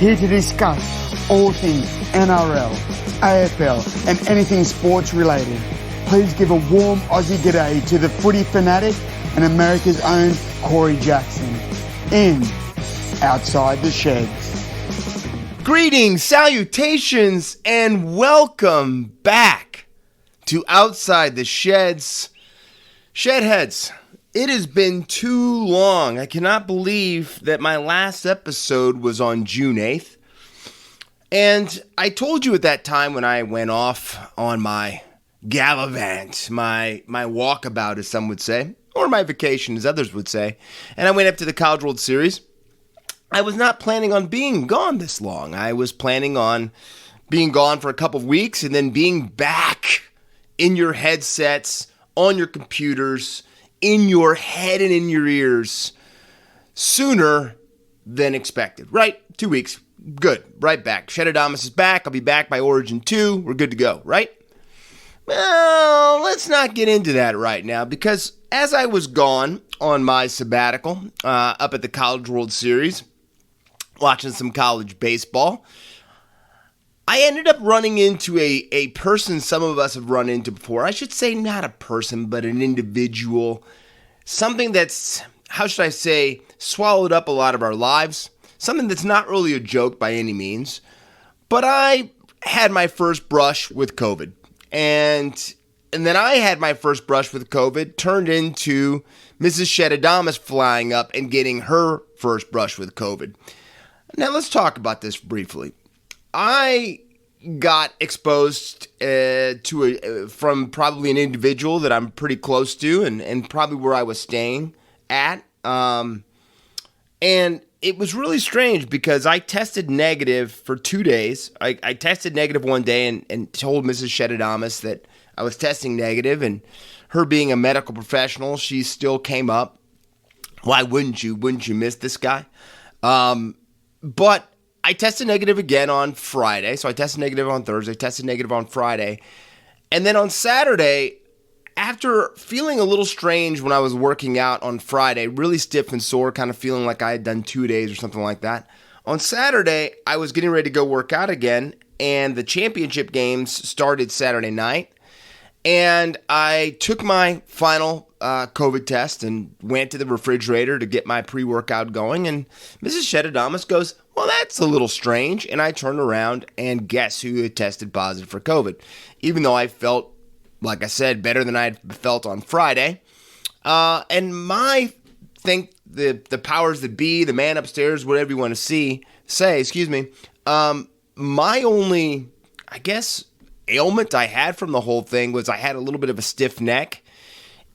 here to discuss all things NRL, AFL and anything sports related. Please give a warm Aussie g'day to the footy fanatic and America's own Corey Jackson in Outside the Sheds. Greetings, salutations, and welcome back to Outside the Sheds. Shedheads, it has been too long. I cannot believe that my last episode was on June 8th. And I told you at that time when I went off on my gallivant, my walkabout, as some would say, or my vacation, as others would say, and I went up to the College World Series. I was not planning on being gone this long. I was planning on being gone for a couple of weeks and then being back in your headsets, on your computers, in your head and in your ears sooner than expected. Right? 2 weeks. Good. Right back. Shedadamus is back. I'll be back by Origin 2. We're good to go. Right? Well, let's not get into that right now because as I was gone on my sabbatical up at the College World Series, watching some college baseball, I ended up running into a person some of us have run into before. I should say not a person, but an individual. Something that's, how should I say, swallowed up a lot of our lives. Something that's not really a joke by any means. But I had my first brush with COVID. And then I had my first brush with COVID turned into Mrs. Shedadamus flying up and getting her first brush with COVID. Now let's talk about this briefly. I got exposed from probably an individual that I'm pretty close to and probably where I was staying at. And it was really strange because I tested negative for 2 days. I tested negative one day and told Mrs. Shedadamus that I was testing negative, and her being a medical professional, she still came up. Why wouldn't you? Wouldn't you miss this guy? But I tested negative again on Friday. So I tested negative on Thursday, tested negative on Friday. And then on Saturday, after feeling a little strange when I was working out on Friday, really stiff and sore, kind of feeling like I had done 2 days or something like that. On Saturday, I was getting ready to go work out again, and the championship games started Saturday night. And I took my final COVID test and went to the refrigerator to get my pre-workout going. And Mrs. Shedadamus goes, "Well, that's a little strange." And I turned around and guess who had tested positive for COVID? Even though I felt, like I said, better than I had felt on Friday. And the powers that be, the man upstairs, whatever you want to say, my only, I guess, ailment I had from the whole thing was I had a little bit of a stiff neck,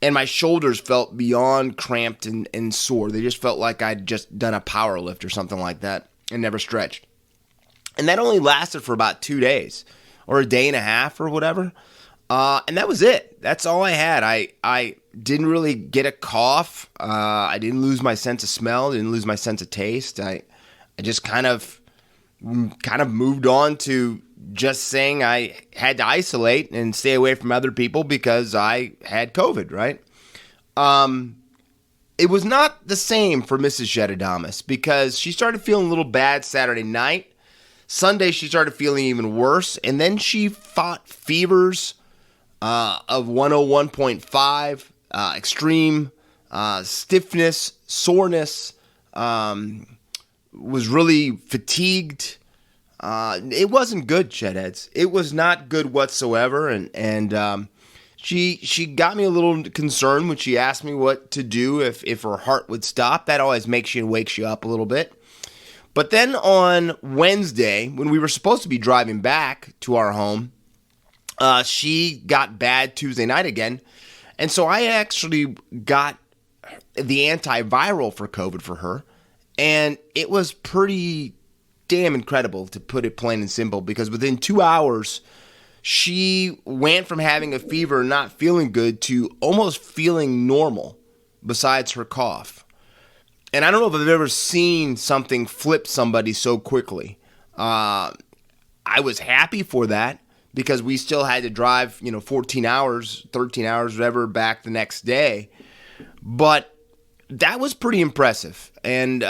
and my shoulders felt beyond cramped and sore. They just felt like I'd just done a power lift or something like that and never stretched. And that only lasted for about 2 days or a day and a half or whatever. And that was it. That's all I had. I didn't really get a cough. I didn't lose my sense of smell. Didn't lose my sense of taste. I just kind of moved on to just saying I had to isolate and stay away from other people because I had COVID, right? It was not the same for Mrs. Shedadamus because she started feeling a little bad Saturday night. Sunday, she started feeling even worse. And then she fought fevers of 101.5, extreme stiffness, soreness, was really fatigued. It wasn't good, Shedheads. It was not good whatsoever, and she got me a little concerned when she asked me what to do if her heart would stop. That always wakes you up a little bit. But then on Wednesday, when we were supposed to be driving back to our home, she got bad Tuesday night again, and so I actually got the antiviral for COVID for her, and it was pretty damn incredible, to put it plain and simple, because within 2 hours, she went from having a fever and not feeling good to almost feeling normal, besides her cough. And I don't know if I've ever seen something flip somebody so quickly. I was happy for that, because we still had to drive, 14 hours, 13 hours, whatever, back the next day. But that was pretty impressive. And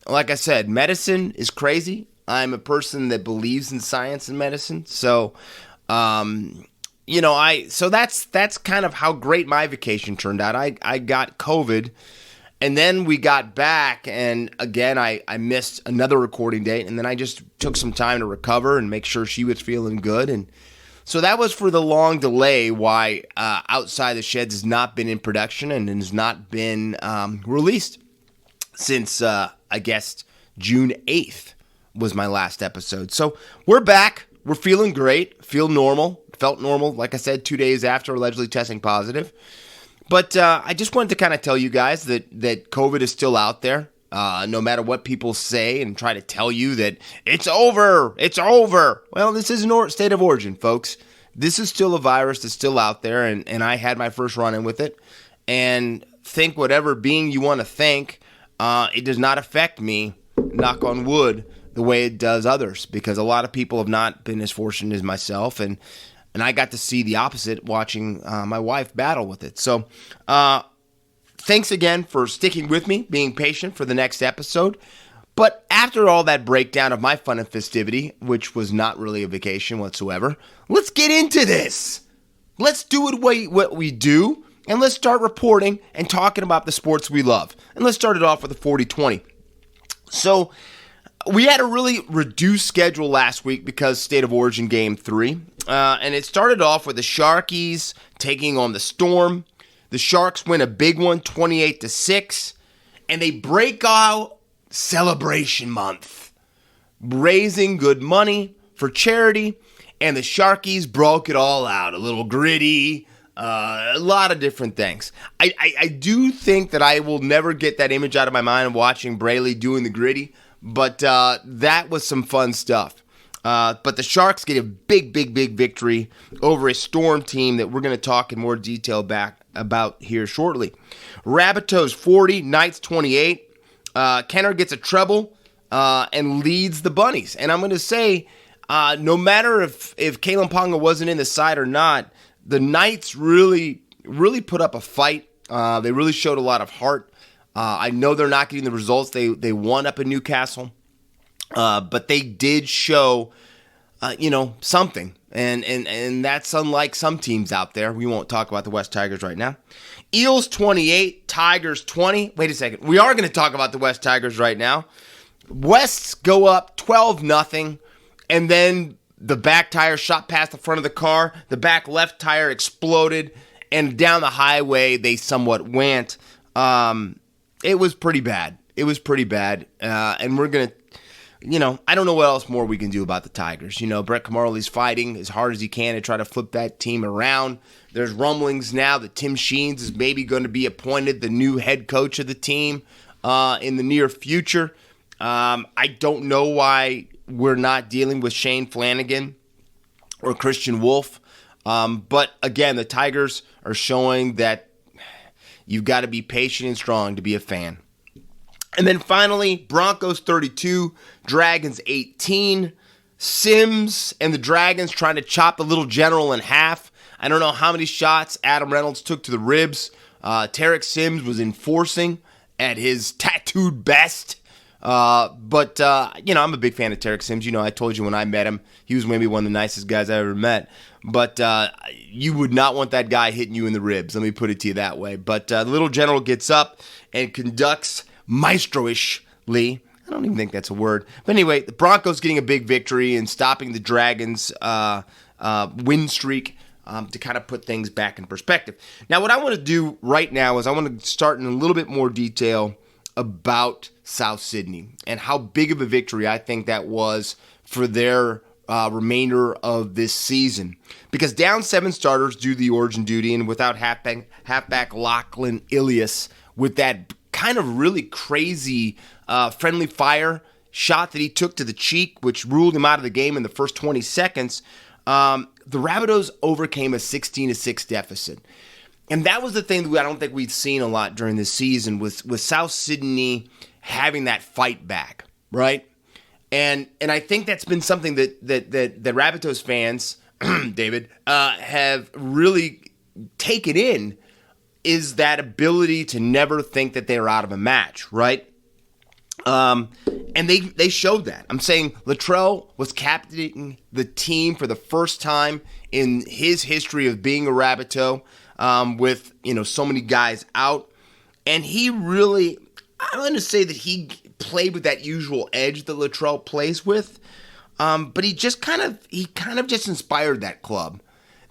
like I said, medicine is crazy. I'm a person that believes in science and medicine. So, so that's kind of how great my vacation turned out. I got COVID, and then we got back, and again, I missed another recording date, and then I just took some time to recover and make sure she was feeling good. And so that was for the long delay why Outside the Sheds has not been in production and has not been released since, I guess, June 8th was my last episode. So we're back. We're feeling great. Felt normal, like I said, 2 days after allegedly testing positive. But I just wanted to kind of tell you guys that COVID is still out there. No matter what people say and try to tell you that it's over. Well, this is a state of origin, folks. This is still a virus that's still out there, and I had my first run-in with it. And think whatever being you want to think, it does not affect me, knock on wood, the way it does others, because a lot of people have not been as fortunate as myself, and I got to see the opposite watching my wife battle with it. So thanks again for sticking with me, being patient for the next episode. But after all that breakdown of my fun and festivity, which was not really a vacation whatsoever, let's get into this. Let's do what we do, and let's start reporting and talking about the sports we love. And let's start it off with the 40-20. So we had a really reduced schedule last week because State of Origin Game 3. And it started off with the Sharkies taking on the Storm. The Sharks win a big one, 28-6. And they break out Celebration Month, raising good money for charity. And the Sharkies broke it all out. A little gritty, a lot of different things. I do think that I will never get that image out of my mind of watching Braley doing the gritty. But that was some fun stuff. But the Sharks get a big victory over a Storm team that we're going to talk in more detail about here shortly. Rabbitohs 40, Knights 28. Kenner gets a treble and leads the Bunnies. And I'm going to say, no matter if Kalen Ponga wasn't in the side or not, the Knights really put up a fight. They really showed a lot of heart. I know they're not getting the results they won up in Newcastle, but they did show, something, and that's unlike some teams out there. We won't talk about the West Tigers right now. Eels 28, Tigers 20. Wait a second, we are going to talk about the West Tigers right now. Wests go up 12-0, and then the back tire shot past the front of the car. The back left tire exploded, and down the highway they somewhat went. It was pretty bad. And we're going to, I don't know what else more we can do about the Tigers. Brett Camarley's fighting as hard as he can to try to flip that team around. There's rumblings now that Tim Sheens is maybe going to be appointed the new head coach of the team in the near future. I don't know why we're not dealing with Shane Flanagan or Christian Wolf. But again, the Tigers are showing that you've got to be patient and strong to be a fan. And then finally, Broncos 32, Dragons 18. Sims and the Dragons trying to chop the little general in half. I don't know how many shots Adam Reynolds took to the ribs. Tarek Sims was enforcing at his tattooed best. But I'm a big fan of Tarek Sims. I told you when I met him, he was maybe one of the nicest guys I ever met. But you would not want that guy hitting you in the ribs. Let me put it to you that way. But the little general gets up and conducts maestro-ishly. I don't even think that's a word. But anyway, the Broncos getting a big victory and stopping the Dragons' win streak to kind of put things back in perspective. Now, what I want to do right now is I want to start in a little bit more detail about South Sydney and how big of a victory I think that was for their remainder of this season. Because down 7 starters do the origin duty, and without halfback Lachlan Ilias with that kind of really crazy friendly fire shot that he took to the cheek, which ruled him out of the game in the first 20 seconds, the Rabbitohs overcame a 16-6 deficit. And that was the thing that I don't think we'd seen a lot during this season with South Sydney having that fight back, right? And I think that's been something that Rabbitohs fans, David, have really taken in, is that ability to never think that they're out of a match, right? And they showed that. I'm saying Latrell was captaining the team for the first time in his history of being a Rabbitoh, with so many guys out, and he really, I'm going to say that he played with that usual edge that Latrell plays with, but he kind of just inspired that club.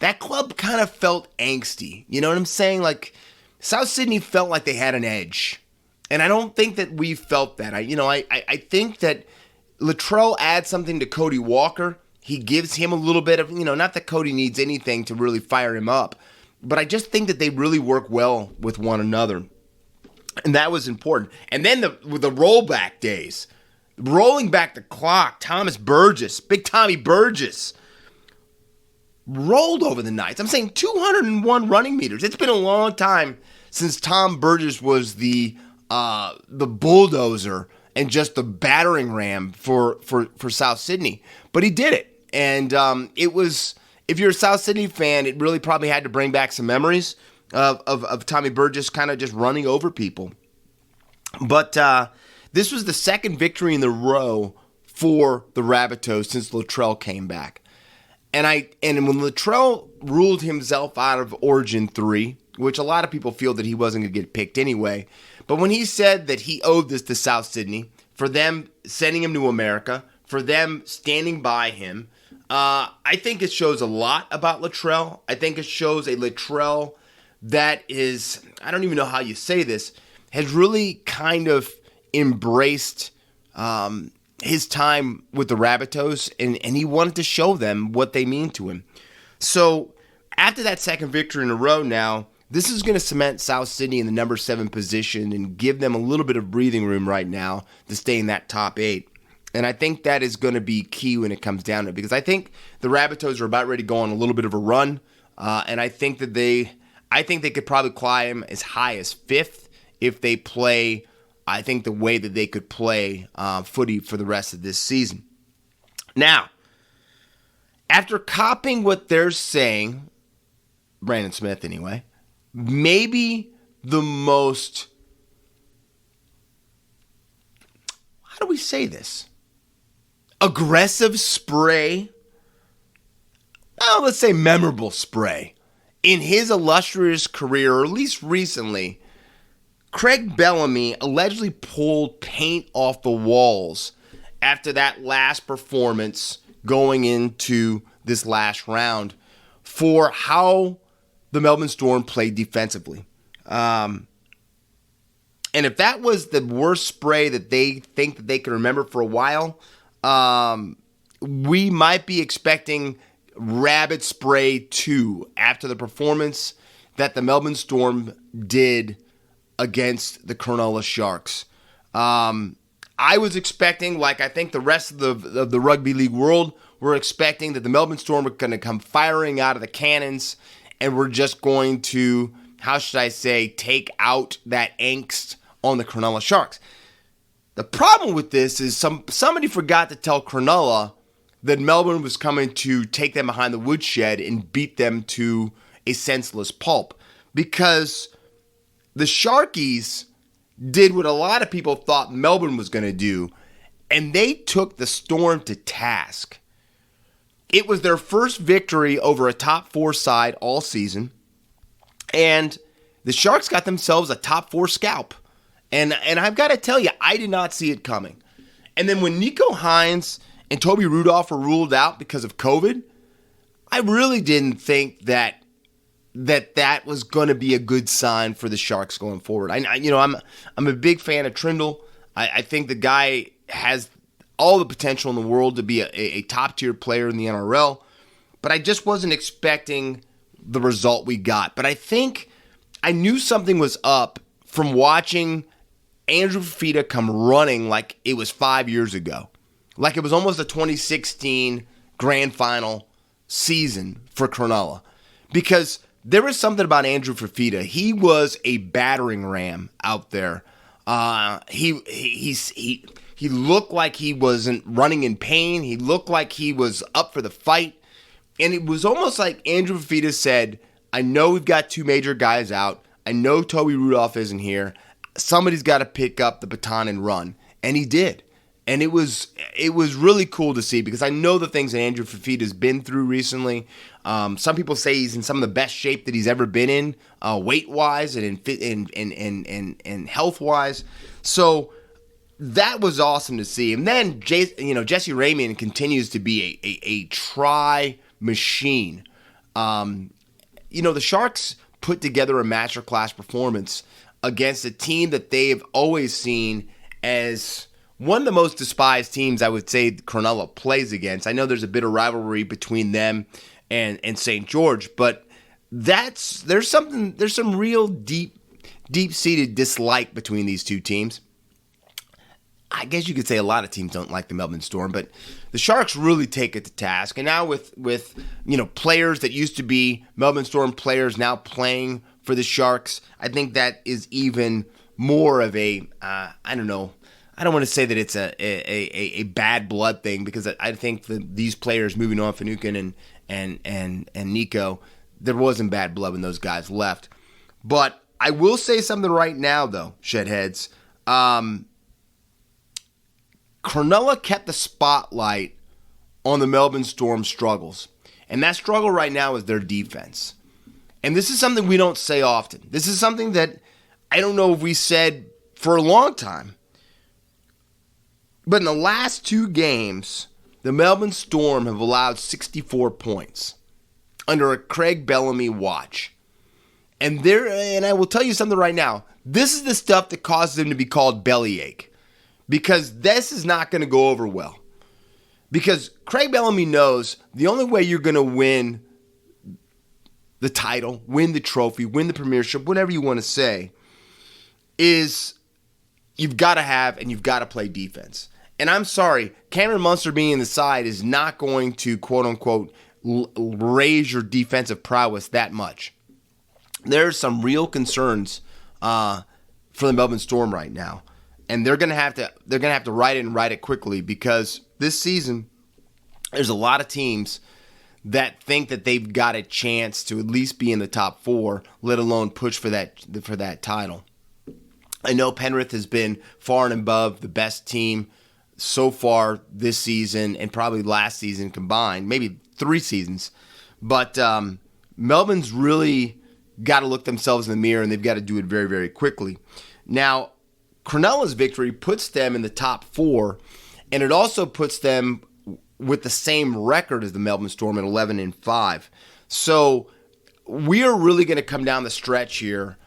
That club kind of felt angsty. You know what I'm saying? Like South Sydney felt like they had an edge. And I don't think that we felt that. I think that Latrell adds something to Cody Walker. He gives him a little bit of, not that Cody needs anything to really fire him up, but I just think that they really work well with one another. And that was important. And then with the rollback days, rolling back the clock, Big Tommy Burgess, rolled over the Knights. I'm saying 201 running meters. It's been a long time since Tom Burgess was the bulldozer and just the battering ram for South Sydney. But he did it. And it was, if you're a South Sydney fan, it really probably had to bring back some memories of Tommy Burgess kind of just running over people. But this was the second victory in the row for the Rabbitohs since Latrell came back. And when Latrell ruled himself out of Origin 3, which a lot of people feel that he wasn't going to get picked anyway, but when he said that he owed this to South Sydney, for them sending him to America, for them standing by him, I think it shows a lot about Latrell. I think it shows a Latrell that is, I don't even know how you say this, has really kind of embraced his time with the Rabbitohs, and he wanted to show them what they mean to him. So after that second victory in a row now, this is going to cement South Sydney in the number 7 position and give them a little bit of breathing room right now to stay in that top 8. And I think that is going to be key when it comes down to it, because I think the Rabbitohs are about ready to go on a little bit of a run, and I think they could probably climb as high as 5th if they play, I think, the way that they could play footy for the rest of this season. Now, after copying what they're saying, Brandon Smith anyway, maybe the most, how do we say this? Aggressive spray, let's say memorable spray, in his illustrious career, or at least recently, Craig Bellamy allegedly pulled paint off the walls after that last performance going into this last round for how the Melbourne Storm played defensively. And if that was the worst spray that they think that they can remember for a while, we might be expecting Rabbit Spray 2 after the performance that the Melbourne Storm did against the Cronulla Sharks. I was expecting, like I think the rest of the rugby league world, were expecting that the Melbourne Storm were going to come firing out of the cannons, and we're just going to, how should I say, take out that angst on the Cronulla Sharks. The problem with this is somebody forgot to tell Cronulla that Melbourne was coming to take them behind the woodshed and beat them to a senseless pulp, because the Sharkies did what a lot of people thought Melbourne was going to do, and they took the Storm to task. It was their first victory over a top 4 side all season, and the Sharks got themselves a top 4 scalp. And I've got to tell you, I did not see it coming. And then when Nico Hines and Toby Rudolph were ruled out because of COVID, I really didn't think that was going to be a good sign for the Sharks going forward. I'm a big fan of Trindle. I think the guy has all the potential in the world to be a top-tier player in the NRL, but I just wasn't expecting the result we got. But I think I knew something was up from watching Andrew Fifita come running like it was 5 years ago. Like it was almost a 2016 grand final season for Cronulla. Because there was something about Andrew Fifita. He was a battering ram out there. He looked like he wasn't running in pain. He looked like he was up for the fight. And it was almost like Andrew Fifita said, I know we've got 2 major guys out. I know Toby Rudolph isn't here. Somebody's got to pick up the baton and run. and he did. And it was really cool to see, because I know the things that Andrew Fafita's been through recently. Some people say he's in some of the best shape that he's ever been in, weight-wise and in health-wise. So that was awesome to see. And then Jesse Ramian continues to be a try machine. The Sharks put together a masterclass performance against a team that they've always seen as one of the most despised teams, I would say, Cronulla plays against. I know there's a bit of rivalry between them and St. George, but there's some real deep-seated dislike between these two teams. I guess you could say a lot of teams don't like the Melbourne Storm, but the Sharks really take it to task. And now with players that used to be Melbourne Storm players now playing for the Sharks, I think that is even more of a I don't know. I don't want to say that it's a bad blood thing, because I think that these players moving on, Finucane and Nico, there wasn't bad blood when those guys left. But I will say something right now, though, Shedheads. Cronulla kept the spotlight on the Melbourne Storm struggles. And that struggle right now is their defense. And this is something we don't say often. This is something that I don't know if we said for a long time. But in the last two games, the Melbourne Storm have allowed 64 points under a Craig Bellamy watch. And I will tell you something right now. This is the stuff that causes them to be called bellyache. Because this is not going to go over well. Because Craig Bellamy knows the only way you're going to win the title, win the trophy, win the premiership, whatever you want to say, is you've got to have and you've got to play defense. And I'm sorry, Cameron Munster being in the side is not going to, quote-unquote, raise your defensive prowess that much. There's some real concerns for the Melbourne Storm right now. And they're going to have to write it and write it quickly, because this season there's a lot of teams that think that they've got a chance to at least be in the top four, let alone push for that title. I know Penrith has been far and above the best team so far this season and probably last season combined, maybe 3 seasons. But Melbourne's really got to look themselves in the mirror, and they've got to do it very, very quickly. Now, Cronulla's victory puts them in the top 4, and it also puts them with the same record as the Melbourne Storm at 11-5. So we are really going to come down the stretch here.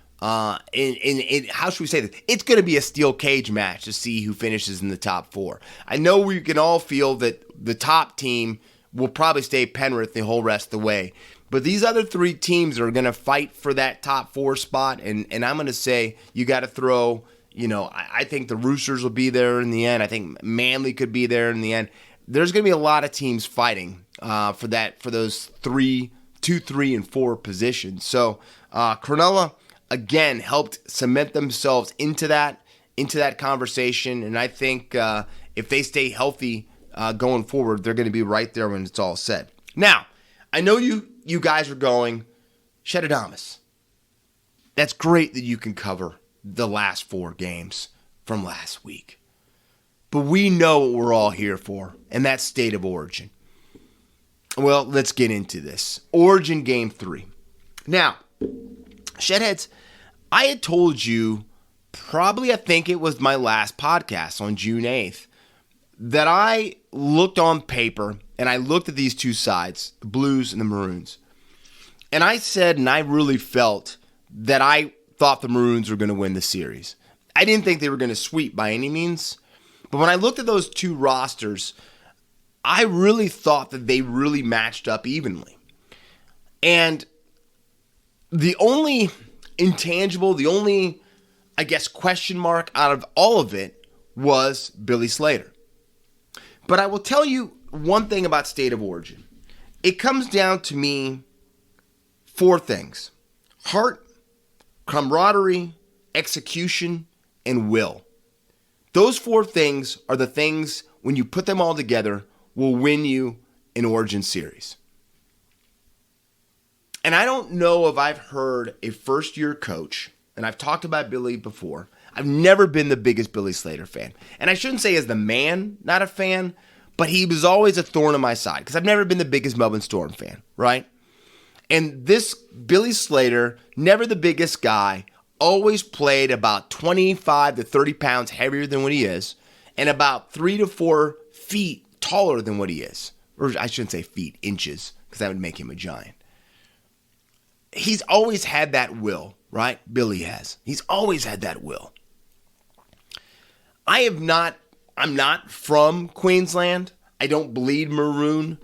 In how should we say this? It's going to be a steel cage match to see who finishes in the top 4. I know we can all feel that the top team will probably stay Penrith the whole rest of the way. But these other 3 teams are going to fight for that top 4 spot, and I'm going to say you got to throw, I think the Roosters will be there in the end. I think Manly could be there in the end. There's going to be a lot of teams fighting for those 2, 3, and 4 positions. So Cronulla, again, helped cement themselves into that conversation, and I think if they stay healthy going forward, they're going to be right there when it's all said. Now, I know you guys are going, Shedadamas, that's great that you can cover the last 4 games from last week. But we know what we're all here for, and that's State of Origin. Well, let's get into this. Origin Game 3. Now, Shedheads, I had told you, probably I think it was my last podcast on June 8th, that I looked on paper and I looked at these two sides, the Blues and the Maroons. And I said, and I really felt that I thought the Maroons were going to win the series. I didn't think they were going to sweep by any means. But when I looked at those two rosters, I really thought that they really matched up evenly. And the only intangible, the only, I guess, question mark out of all of it was Billy Slater. But I will tell you one thing about State of Origin. It comes down to me 4 things: heart, camaraderie, execution, and will. Those 4 things are the things, when you put them all together, will win you an Origin series. And I don't know if I've heard a first-year coach, and I've talked about Billy before, I've never been the biggest Billy Slater fan. And I shouldn't say as the man, not a fan, but he was always a thorn in my side because I've never been the biggest Melbourne Storm fan, right? And this Billy Slater, never the biggest guy, always played about 25 to 30 pounds heavier than what he is and about 3 to 4 feet taller than what he is. Or I shouldn't say feet, inches, because that would make him a giant. He's always had that will, right? Billy has. He's always had that will. I'm not from Queensland. I don't bleed maroon.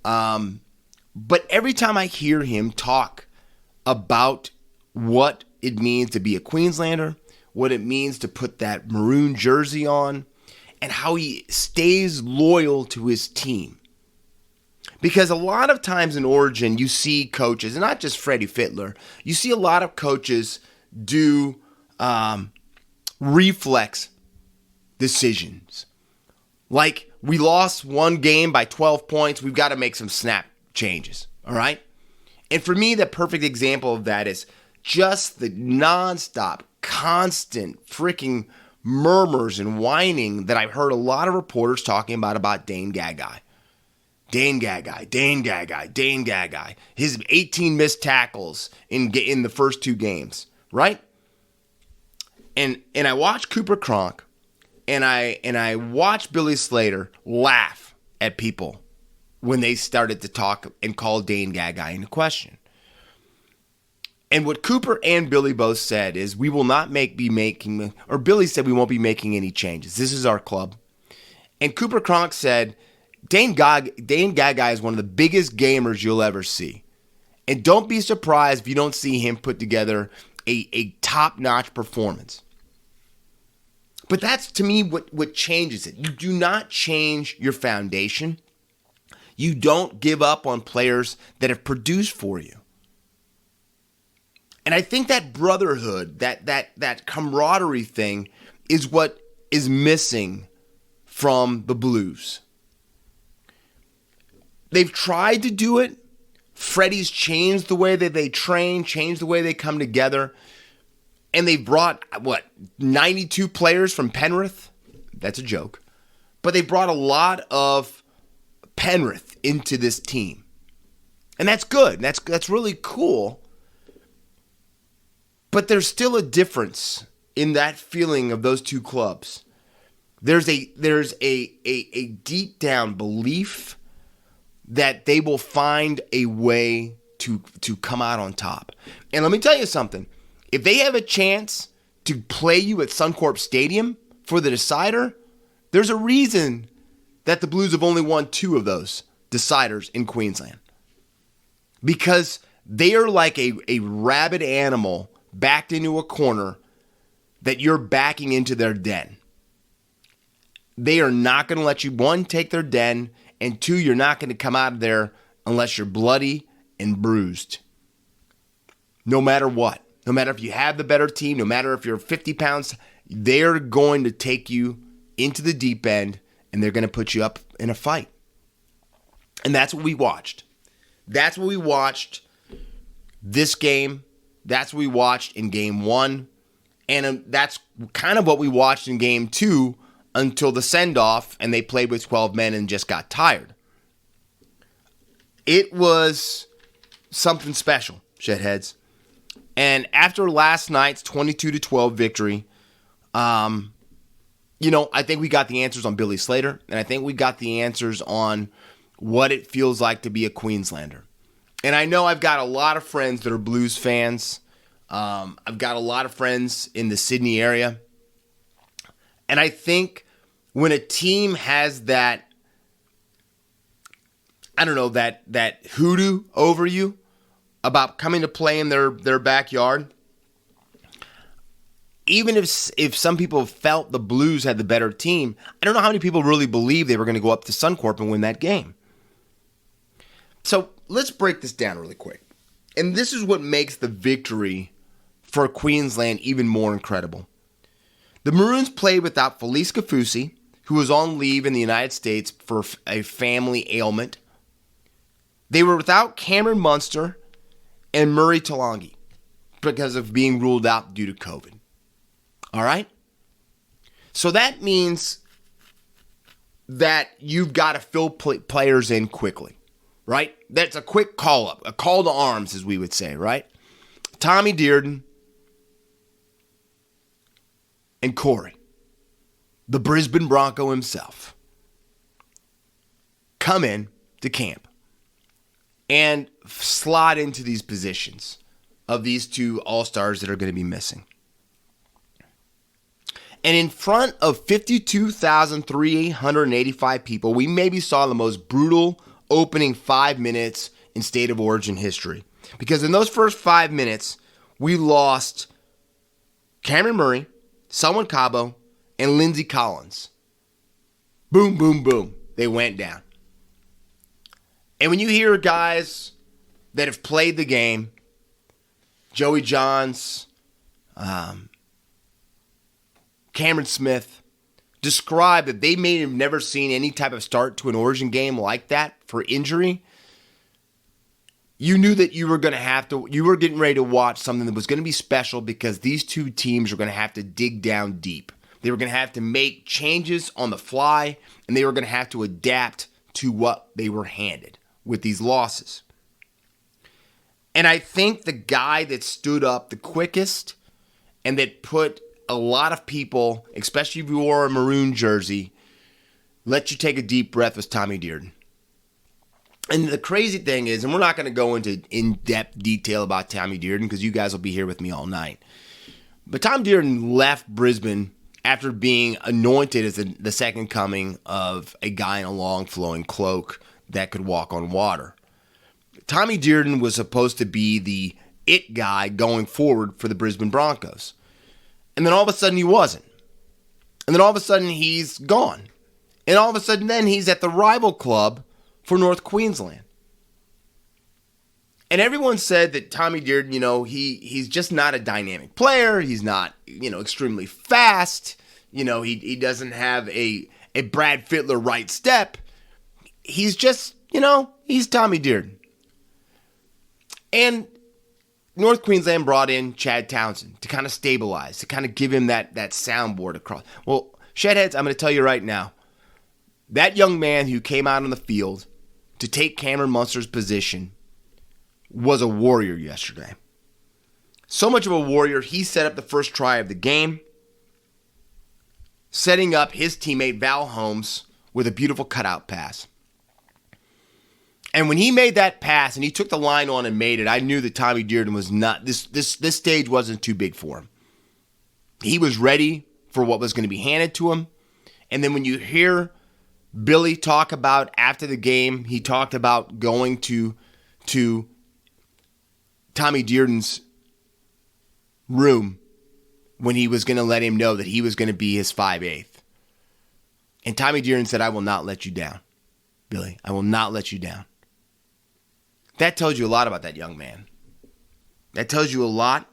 But every time I hear him talk about what it means to be a Queenslander, what it means to put that maroon jersey on, and how he stays loyal to his team. Because a lot of times in Origin, you see coaches, and not just Freddie Fittler, you see a lot of coaches do reflex decisions. Like, we lost one game by 12 points, we've got to make some snap changes, all right? And for me, the perfect example of that is just the nonstop, constant freaking murmurs and whining that I've heard a lot of reporters talking about Dane Gagai. Dane Gagai. His 18 missed tackles in the first 2 games, right? And I watched Cooper Cronk, and I watched Billy Slater laugh at people when they started to talk and call Dane Gagai into question. And what Cooper and Billy both said is, we will not be making, or Billy said we won't be making any changes. This is our club. And Cooper Cronk said, Dane Gagai is one of the biggest gamers you'll ever see. And don't be surprised if you don't see him put together a top-notch performance. But that's, to me, what changes it. You do not change your foundation. You don't give up on players that have produced for you. And I think that brotherhood, that camaraderie thing is what is missing from the Blues. They've tried to do it. Freddie's changed the way that they train, changed the way they come together. And they brought, 92 players from Penrith? That's a joke. But they brought a lot of Penrith into this team. And that's good. That's really cool. But there's still a difference in that feeling of those two clubs. There's a deep down belief that they will find a way to come out on top. And let me tell you something. If they have a chance to play you at Suncorp Stadium for the decider, there's a reason that the Blues have only won 2 of those deciders in Queensland. Because they are like a rabid animal backed into a corner that you're backing into their den. They are not going to let you, 1, take their den, and 2, you're not going to come out of there unless you're bloody and bruised. No matter what. No matter if you have the better team, no matter if you're 50 pounds, they're going to take you into the deep end and they're going to put you up in a fight. And that's what we watched. That's what we watched this game. That's what we watched in game 1. And that's kind of what we watched in game 2 until the send-off and they played with 12 men and just got tired. It was something special, Shedheads. And after last night's 22-12 victory, I think we got the answers on Billy Slater, and I think we got the answers on what it feels like to be a Queenslander. And I know I've got a lot of friends that are Blues fans. I've got a lot of friends in the Sydney area. And I think when a team has that, that hoodoo over you about coming to play in their backyard, even if some people felt the Blues had the better team, I don't know how many people really believed they were going to go up to Suncorp and win that game. So let's break this down really quick. And this is what makes the victory for Queensland even more incredible. The Maroons played without Felice Kafusi, who was on leave in the United States for a family ailment. They were without Cameron Munster and Murray Talangi because of being ruled out due to COVID. All right? So that means that you've got to fill players in quickly, right? That's a quick call-up, a call to arms, as we would say, right? Tommy Dearden and Corey, the Brisbane Bronco himself, come in to camp and slot into these positions of these two all-stars that are going to be missing. And in front of 52,385 people, we maybe saw the most brutal opening 5 minutes in State of Origin history. Because in those first 5 minutes, we lost Cameron Murray, Selwyn Cabo, and Lindsey Collins. Boom, boom, boom. They went down. And when you hear guys that have played the game, Joey Johns, Cameron Smith, describe that they may have never seen any type of start to an Origin game like that for injury, you knew that you were getting ready to watch something that was going to be special because these two teams were going to have to dig down deep. They were going to have to make changes on the fly, and they were going to have to adapt to what they were handed with these losses. And I think the guy that stood up the quickest and that put a lot of people, especially if you wore a maroon jersey, let you take a deep breath was Tommy Dearden. And the crazy thing is, and we're not going to go into in-depth detail about Tommy Dearden because you guys will be here with me all night. But Tom Dearden left Brisbane after being anointed as the second coming of a guy in a long flowing cloak that could walk on water. Tommy Dearden was supposed to be the it guy going forward for the Brisbane Broncos. And then all of a sudden he wasn't. And then all of a sudden he's gone. And all of a sudden then he's at the rival club for North Queensland. And everyone said that Tommy Dearden, he's just not a dynamic player. He's not, extremely fast. He doesn't have a Brad Fittler right step. He's just, he's Tommy Dearden. And North Queensland brought in Chad Townsend to kind of stabilize, to kind of give him that soundboard across. Well, Shedheads, I'm going to tell you right now, that young man who came out on the field to take Cameron Munster's position was a warrior yesterday. So much of a warrior, he set up the first try of the game, setting up his teammate Val Holmes with a beautiful cutout pass. And when he made that pass and he took the line on and made it, I knew that Tommy Dearden was not, this stage wasn't too big for him. He was ready for what was going to be handed to him. And then when you hear Billy talk about after the game, he talked about going to Tommy Dearden's room when he was going to let him know that he was going to be his 5/8. And Tommy Dearden said, "I will not let you down, Billy. I will not let you down." That tells you a lot about that young man. That tells you a lot.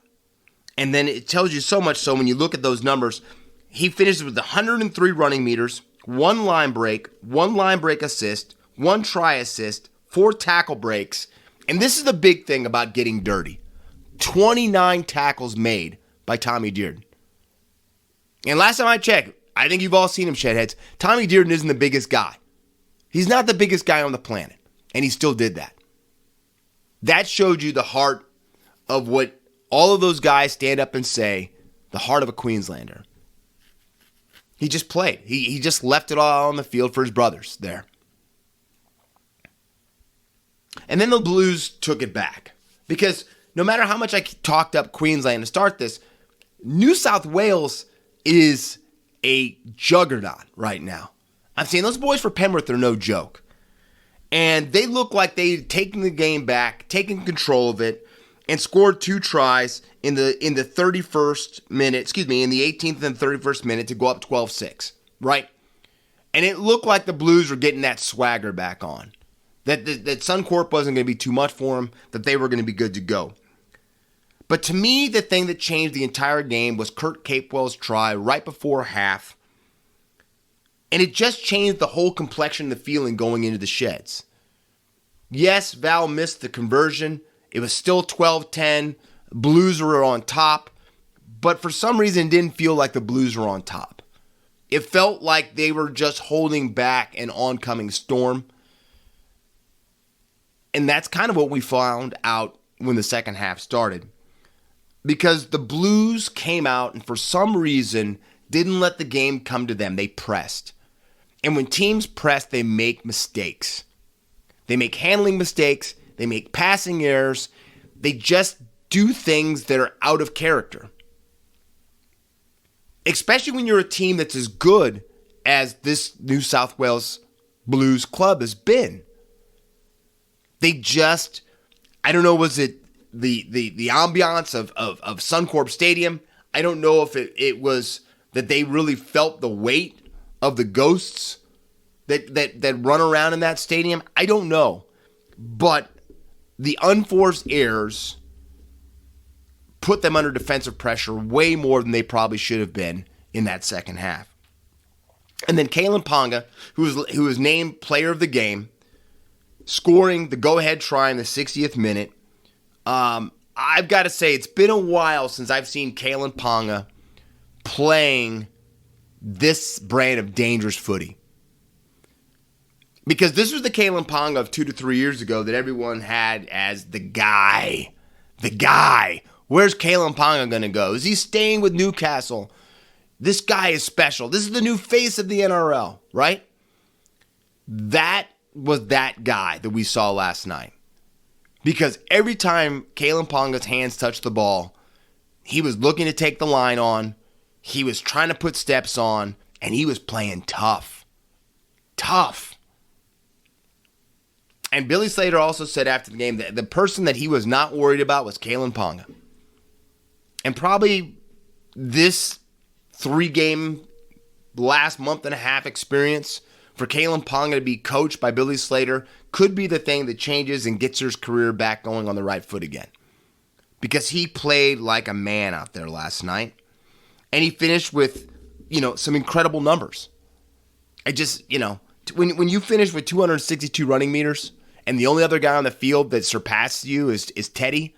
And then it tells you so much so when you look at those numbers, he finishes with 103 running meters, 1 line break assist, 1 try assist, 4 tackle breaks. And this is the big thing about getting dirty. 29 tackles made by Tommy Dearden. And last time I checked, I think you've all seen him, Shedheads, Tommy Dearden isn't the biggest guy. He's not the biggest guy on the planet. And he still did that. That showed you the heart of what all of those guys stand up and say, the heart of a Queenslander. He just played. He just left it all on the field for his brothers there. And then the Blues took it back. Because no matter how much I talked up Queensland to start this, New South Wales is a juggernaut right now. I'm saying those boys for Penrith are no joke. And they look like they'd taken the game back, taken control of it, and scored 2 tries in the 31st minute, in the 18th and 31st minute to go up 12-6, right? And it looked like the Blues were getting that swagger back on. That Suncorp wasn't going to be too much for them, that they were going to be good to go. But to me, the thing that changed the entire game was Kurt Capewell's try right before half. And it just changed the whole complexion of the feeling going into the Sheds. Yes, Val missed the conversion. It was still 12-10. Blues were on top. but for some reason it didn't feel like the Blues were on top. It felt like they were just holding back an oncoming storm. And that's kind of what we found out when the second half started. Because the Blues came out and for some reason didn't let the game come to them. They pressed. And when teams press, they make mistakes. They make handling mistakes. They make passing errors. They just do things that are out of character. Especially when you're a team that's as good as this New South Wales Blues club has been. They just, I don't know, was it the ambiance of Suncorp Stadium? I don't know if it was that they really felt the weight of the ghosts that run around in that stadium. I don't know. But the unforced errors put them under defensive pressure way more than they probably should have been in that second half. And then Kalen Ponga, who was named player of the game, scoring the go-ahead try in the 60th minute. I've got to say, it's been a while since I've seen Kalen Ponga playing this brand of dangerous footy. Because this was the Kalen Ponga of 2 to 3 years ago that everyone had as the guy. The guy. Where's Kalen Ponga going to go? Is he staying with Newcastle? This guy is special. This is the new face of the NRL, right? That was that guy that we saw last night. Because every time Kalen Ponga's hands touched the ball, he was looking to take the line on, he was trying to put steps on, and he was playing tough. Tough. And Billy Slater also said after the game that the person that he was not worried about was Kalen Ponga. And probably this 3-game last month and a half experience for Kalen Ponga to be coached by Billy Slater could be the thing that changes and gets his career back going on the right foot again. Because he played like a man out there last night. And he finished with, some incredible numbers. I just, when you finish with 262 running meters and the only other guy on the field that surpasses you is Teddy,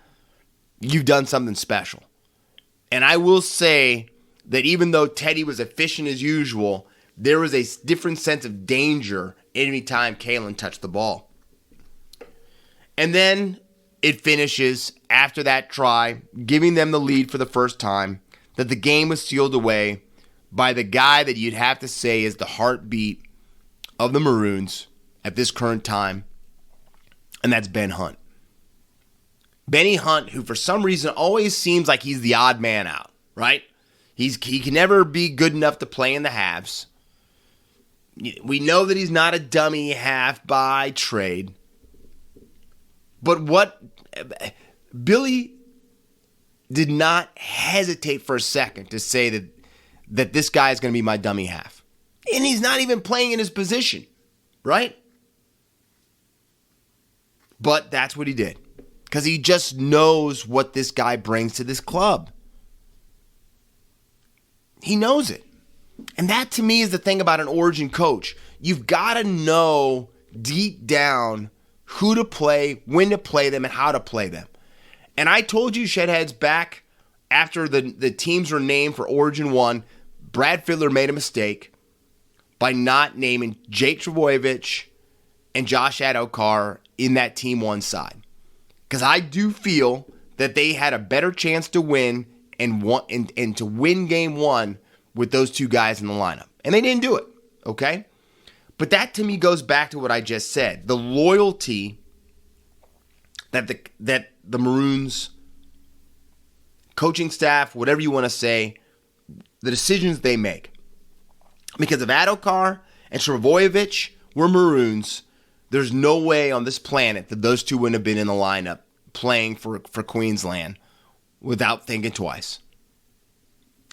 you've done something special. And I will say that even though Teddy was efficient as usual, there was a different sense of danger any time Kalen touched the ball. And then it finishes after that try, giving them the lead for the first time, that the game was sealed away by the guy that you'd have to say is the heartbeat of the Maroons at this current time, and that's Ben Hunt. Benny Hunt, who for some reason always seems like he's the odd man out, right? He can never be good enough to play in the halves. We know that he's not a dummy half by trade. But what Billy did not hesitate for a second to say that this guy is going to be my dummy half. And he's not even playing in his position, right? But that's what he did. Because he just knows what this guy brings to this club. He knows it. And that to me is the thing about an Origin coach. You've got to know deep down who to play, when to play them, and how to play them. And I told you, Shedheads, back after the teams were named for Origin 1, Brad Fiddler made a mistake by not naming Jake Trbojevic and Josh Adokar in that Team 1 side. Because I do feel that they had a better chance to win and to win Game 1 with those two guys in the lineup. And they didn't do it, okay? But that to me goes back to what I just said. The loyalty that the Maroons coaching staff, whatever you want to say, the decisions they make. Because if Adokar and Trbojevic were Maroons, there's no way on this planet that those two wouldn't have been in the lineup playing for Queensland without thinking twice.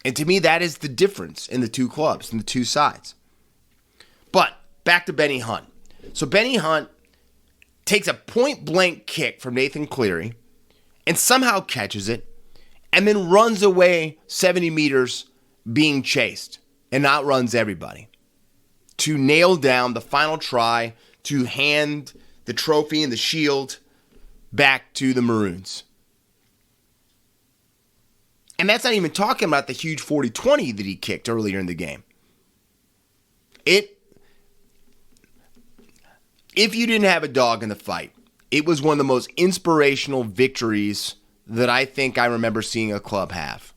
And to me, that is the difference in the two clubs, in the two sides. But back to Benny Hunt. So Benny Hunt takes a point-blank kick from Nathan Cleary and somehow catches it and then runs away 70 meters being chased and outruns everybody to nail down the final try to hand the trophy and the shield back to the Maroons. And that's not even talking about the huge 40-20 that he kicked earlier in the game. If you didn't have a dog in the fight, it was one of the most inspirational victories that I think I remember seeing a club have.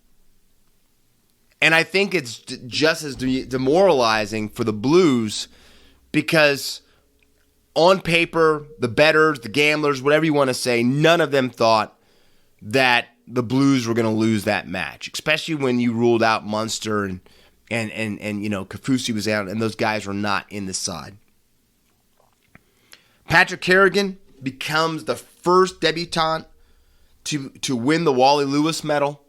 And I think it's just as demoralizing for the Blues because on paper, the bettors, the gamblers, whatever you want to say, none of them thought that the Blues were going to lose that match, especially when you ruled out Munster and Kafusi was out and those guys were not in the side. Patrick Kerrigan becomes the first debutant to win the Wally Lewis medal.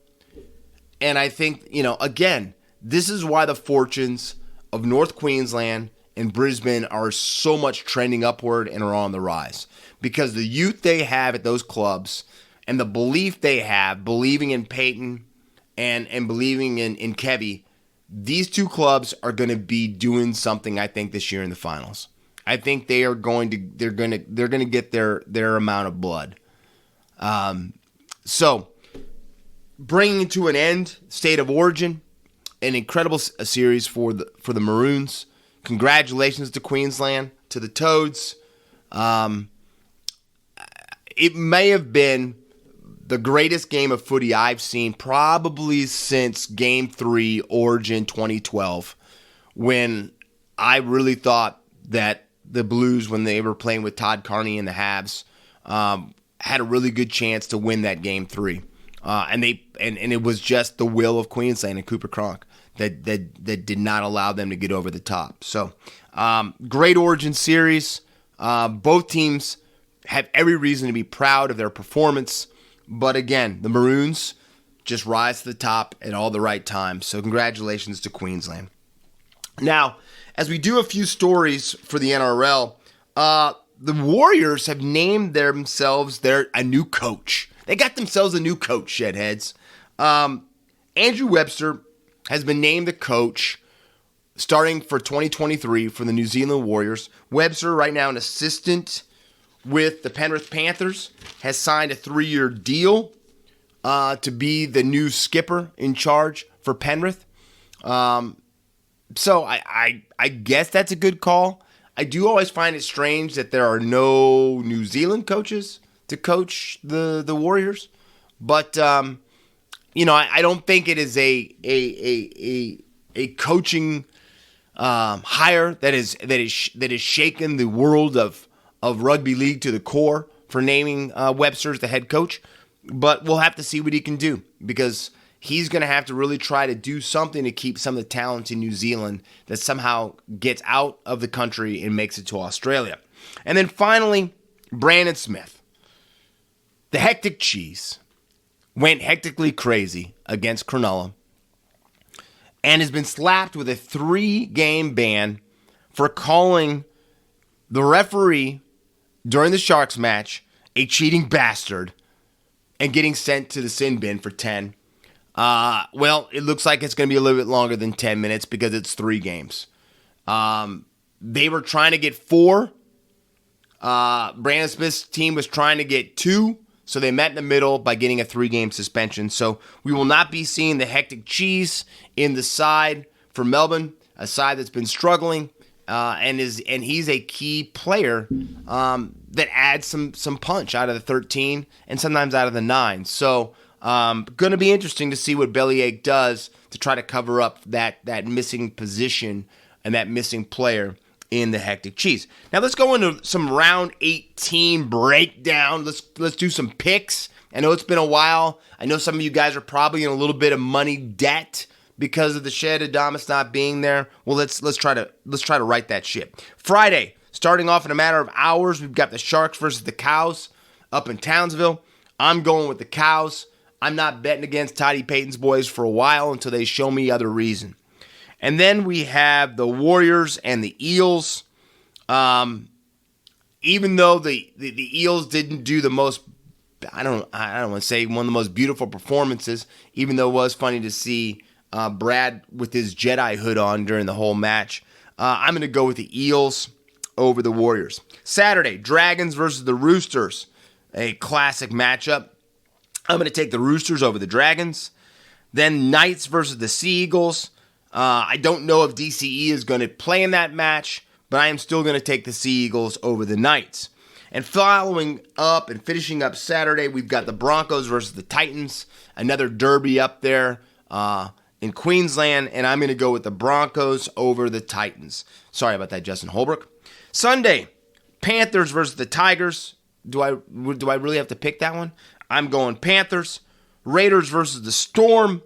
And I think, again, this is why the fortunes of North Queensland and Brisbane are so much trending upward and are on the rise. Because the youth they have at those clubs and the belief they have, believing in Peyton and believing in Kevy, these two clubs are going to be doing something, I think, this year in the finals. I think they're going to get their amount of blood. So, bringing to an end, State of Origin, an incredible series for the Maroons. Congratulations to Queensland, to the Toads. It may have been the greatest game of footy I've seen probably since Game 3 Origin 2012, when I really thought that the Blues, when they were playing with Todd Carney and the Habs, had a really good chance to win that Game 3. And it was just the will of Queensland and Cooper Cronk that did not allow them to get over the top. So, great Origin series. Both teams have every reason to be proud of their performance. But again, the Maroons just rise to the top at all the right times. So congratulations to Queensland. Now, as we do a few stories for the NRL, the Warriors have named themselves a new coach. They got themselves a new coach, Shedheads. Andrew Webster has been named the coach starting for 2023 for the New Zealand Warriors. Webster, right now an assistant with the Penrith Panthers, has signed a 3-year deal to be the new skipper in charge for Penrith. So I guess that's a good call. I do always find it strange that there are no New Zealand coaches to coach the Warriors, but I don't think it is a coaching hire that is shaken the world of rugby league to the core for naming Webster as the head coach. But we'll have to see what he can do, because he's going to have to really try to do something to keep some of the talent in New Zealand that somehow gets out of the country and makes it to Australia. And then finally, Brandon Smith. The Hectic Cheese went hectically crazy against Cronulla and has been slapped with a 3-game ban for calling the referee during the Sharks match a cheating bastard and getting sent to the sin bin for 10. Well, it looks like it's going to be a little bit longer than 10 minutes because it's 3 games. They were trying to get 4. Brandon Smith's team was trying to get 2. So they met in the middle by getting a 3-game suspension. So we will not be seeing the Hectic Cheese in the side for Melbourne, a side that's been struggling, and he's a key player that adds some punch out of the 13 and sometimes out of the 9. So going to be interesting to see what Bellyache does to try to cover up that missing position and that missing player in the Hectic Cheese. Now let's go into some round 18 breakdown. Let's do some picks. I know it's been a while. I know some of you guys are probably in a little bit of money debt because of the Shed Adamas not being there. Well, let's try to right that ship. Friday, starting off in a matter of hours, we've got the Sharks versus the Cows up in Townsville. I'm going with the Cows. I'm not betting against Toddy Payton's boys for a while until they show me other reason. And then we have the Warriors and the Eels. Even though the Eels didn't do the most, I don't want to say one of the most beautiful performances, even though it was funny to see Brad with his Jedi hood on during the whole match. I'm going to go with the Eels over the Warriors. Saturday, Dragons versus the Roosters, a classic matchup. I'm going to take the Roosters over the Dragons. Then Knights versus the Sea Eagles. I don't know if DCE is going to play in that match, but I am still going to take the Sea Eagles over the Knights. And following up and finishing up Saturday, we've got the Broncos versus the Titans, another derby up there in Queensland, and I'm going to go with the Broncos over the Titans. Sorry about that, Justin Holbrook. Sunday, Panthers versus the Tigers. Do I really have to pick that one? I'm going Panthers. Raiders versus the Storm.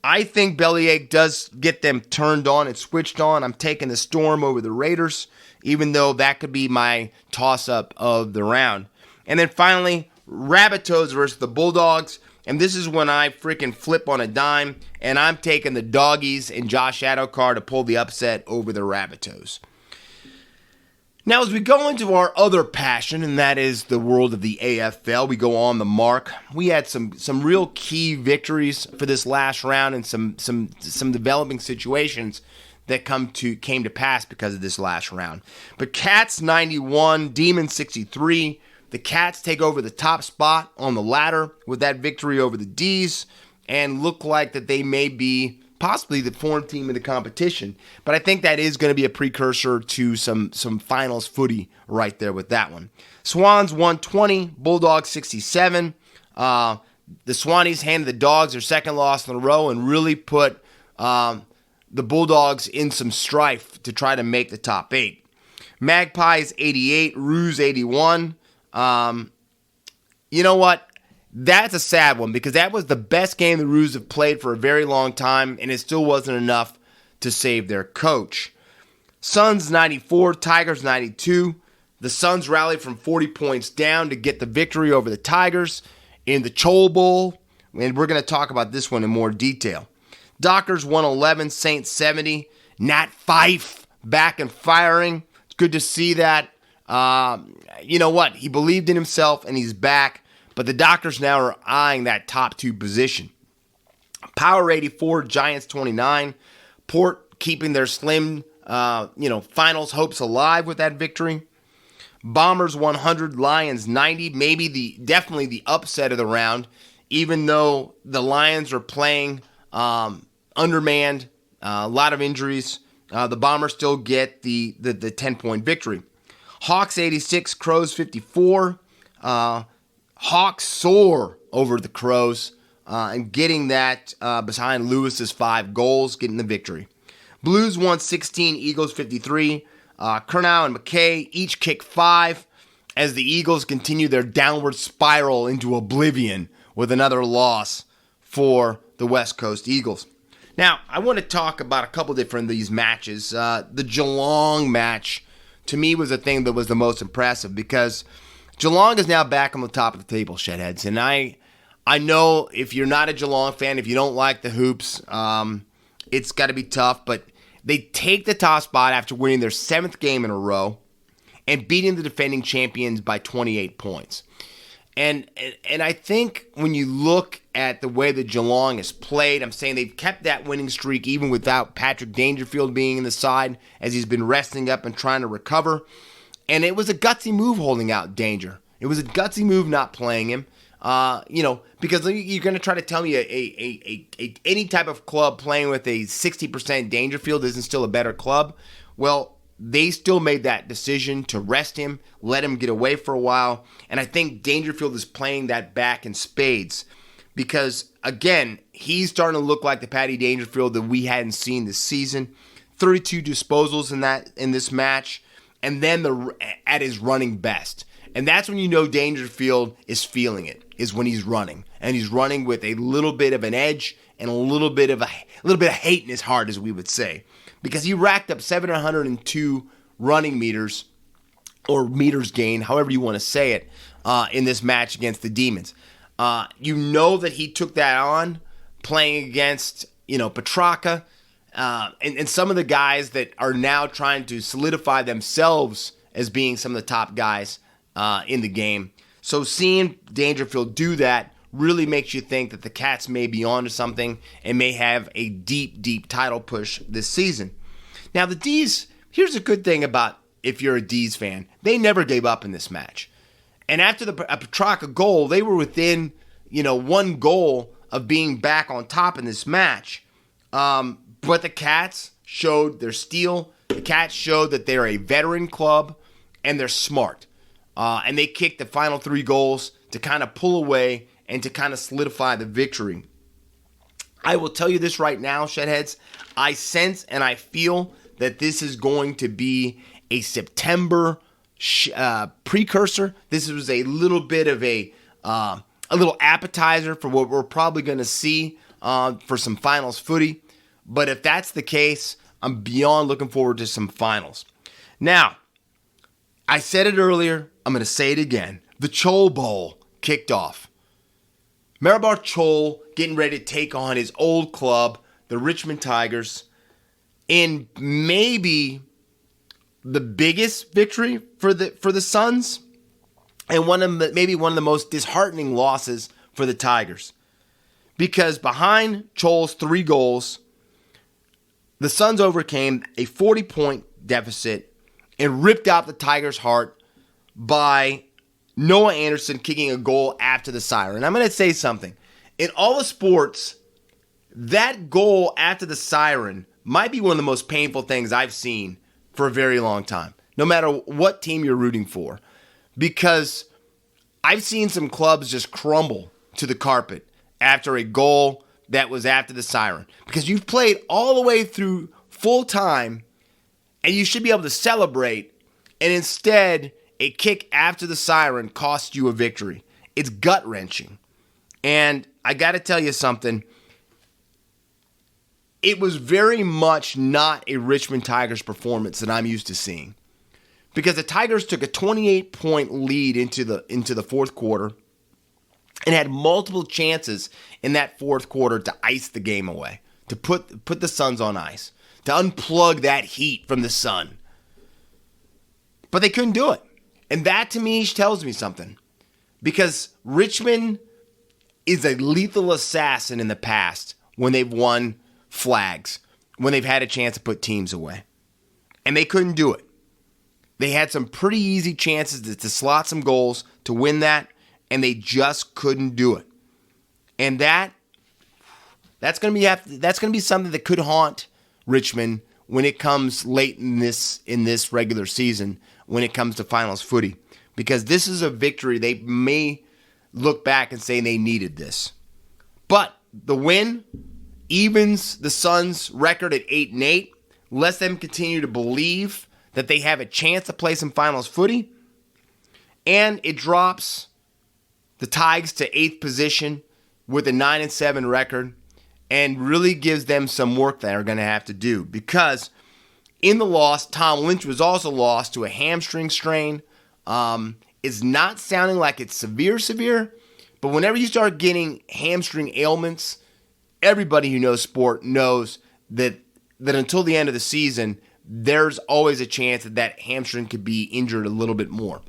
I think Bellyache does get them turned on and switched on. I'm taking the Storm over the Raiders, even though that could be my toss-up of the round. And then finally, Rabbitohs versus the Bulldogs. And this is when I freaking flip on a dime, and I'm taking the Doggies and Josh Adokar to pull the upset over the Rabbitohs. Now, as we go into our other passion, and that is the world of the AFL, we go on the mark. We had some real key victories for this last round and some developing situations that came to pass because of this last round. But Cats 91, Demons 63. The Cats take over the top spot on the ladder with that victory over the D's and look like that they may be possibly the form team in the competition. But I think that is going to be a precursor to some finals footy right there with that one. Swans 120, Bulldogs 67. The Swannies handed the Dogs their second loss in a row and really put the Bulldogs in some strife to try to make the top 8. Magpies 88, Roos 81. You know what? That's a sad one because that was the best game the Roos have played for a very long time, and it still wasn't enough to save their coach. Suns 94, Tigers 92. The Suns rallied from 40 points down to get the victory over the Tigers in the Chol Bowl, and we're going to talk about this one in more detail. Dockers 111, Saints 70. Nat Fife back and firing. It's good to see that. You know what? He believed in himself, and he's back. But the Dockers now are eyeing that top 2 position. Power 84, Giants 29. Port keeping their slim, finals hopes alive with that victory. Bombers 100, Lions 90. Definitely the upset of the round, even though the Lions are playing undermanned, a lot of injuries. The Bombers still get the 10-point victory. Hawks 86, Crows 54. Hawks soar over the Crows and getting that behind Lewis's 5 goals, getting the victory. Blues 116, Eagles 53. Kurnow and McKay each kick 5 as the Eagles continue their downward spiral into oblivion with another loss for the West Coast Eagles. Now, I want to talk about a couple different of these matches. The Geelong match, to me, was the thing that was the most impressive because Geelong is now back on the top of the table, Shedheads. And I know if you're not a Geelong fan, if you don't like the Hoops, it's got to be tough. But they take the top spot after winning their 7th game in a row and beating the defending champions by 28 points. And I think when you look at the way that Geelong has played, I'm saying they've kept that winning streak even without Patrick Dangerfield being in the side as he's been resting up and trying to recover. And it was a gutsy move holding out Danger. It was a gutsy move not playing him. Because you're going to try to tell me any type of club playing with a 60% Dangerfield isn't still a better club. Well, they still made that decision to rest him, let him get away for a while. And I think Dangerfield is playing that back in spades. Because, again, he's starting to look like the Patty Dangerfield that we hadn't seen this season. 32 disposals in this match. And then at his running best. And that's when you know Dangerfield is feeling it, is when he's running. And he's running with a little bit of an edge and a little bit of hate in his heart, as we would say. Because he racked up 702 running meters, or meters gained, however you want to say it, in this match against the Demons. You know that he took that on playing against, Petrarca, and some of the guys that are now trying to solidify themselves as being some of the top guys in the game. So seeing Dangerfield do that really makes you think that the Cats may be onto something and may have a deep, deep title push this season. Now, the D's, here's a good thing about if you're a D's fan. They never gave up in this match. And after a Petrarca goal, they were within, 1 goal of being back on top in this match. But the Cats showed their steel. The Cats showed that they're a veteran club and they're smart. And they kicked the final 3 goals to kind of pull away and to kind of solidify the victory. I will tell you this right now, Shedheads. I sense and I feel that this is going to be a September precursor. This was a little bit of a little appetizer for what we're probably going to see for some finals footy. But if that's the case, I'm beyond looking forward to some finals. Now, I said it earlier. I'm going to say it again. The Chol Bowl kicked off. Maribor Chol getting ready to take on his old club, the Richmond Tigers, in maybe the biggest victory for the Suns, and maybe one of the most disheartening losses for the Tigers. Because behind Chol's 3 goals, the Suns overcame a 40-point deficit and ripped out the Tigers' heart by Noah Anderson kicking a goal after the siren. I'm going to say something. In all the sports, that goal after the siren might be one of the most painful things I've seen for a very long time, no matter what team you're rooting for. Because I've seen some clubs just crumble to the carpet after a goal that was after the siren. Because you've played all the way through full time, and you should be able to celebrate, and instead, a kick after the siren cost you a victory. It's gut-wrenching. And I got to tell you something. It was very much not a Richmond Tigers performance that I'm used to seeing. Because the Tigers took a 28-point lead into the fourth quarter and had multiple chances in that fourth quarter to ice the game away, to put the Suns on ice, to unplug that heat from the sun. But they couldn't do it. And that, to me, tells me something. Because Richmond is a lethal assassin in the past when they've won flags, when they've had a chance to put teams away. And they couldn't do it. They had some pretty easy chances to slot some goals to win that, and they just couldn't do it. And that's going to be something that could haunt Richmond when it comes late in this regular season, when it comes to finals footy, because this is a victory they may look back and say they needed this. But the win evens the Suns' record at 8-8, lets them continue to believe that they have a chance to play some finals footy, and it drops the Tigers to 8th position with a 9-7 record, and really gives them some work they're going to have to do, because in the loss, Tom Lynch was also lost to a hamstring strain. It's not sounding like it's severe, but whenever you start getting hamstring ailments, everybody who knows sport knows that until the end of the season, there's always a chance that hamstring could be injured a little bit more.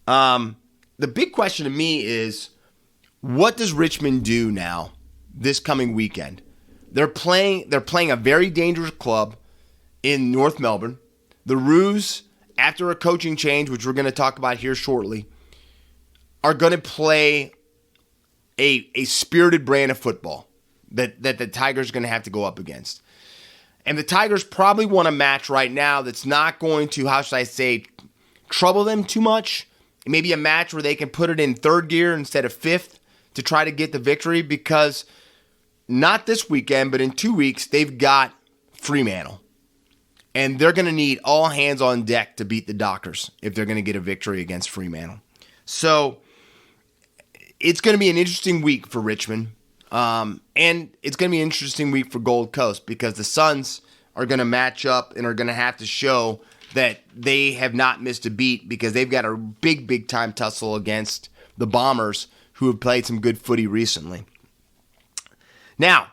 The big question to me is, what does Richmond do now this coming weekend? They're playing a very dangerous club in North Melbourne. The Roos, after a coaching change, which we're going to talk about here shortly, are going to play a spirited brand of football that the Tigers are going to have to go up against. And the Tigers probably want a match right now that's not going to, how should I say, trouble them too much. Maybe a match where they can put it in third gear instead of fifth to try to get the victory, because not this weekend, but in 2 weeks, they've got Fremantle. And they're going to need all hands on deck to beat the Dockers if they're going to get a victory against Fremantle. So it's going to be an interesting week for Richmond. And it's going to be an interesting week for Gold Coast, because the Suns are going to match up and are going to have to show that they have not missed a beat, because they've got a big time tussle against the Bombers, who have played some good footy recently. Now,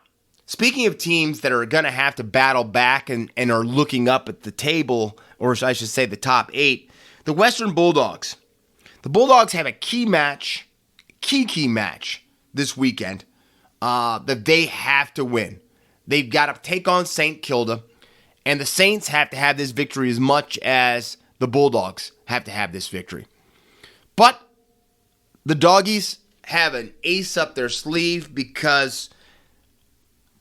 speaking of teams that are going to have to battle back and are looking up at the table, or I should say the top 8, the Western Bulldogs. The Bulldogs have a key match this weekend that they have to win. They've got to take on St. Kilda, and the Saints have to have this victory as much as the Bulldogs have to have this victory. But the Doggies have an ace up their sleeve because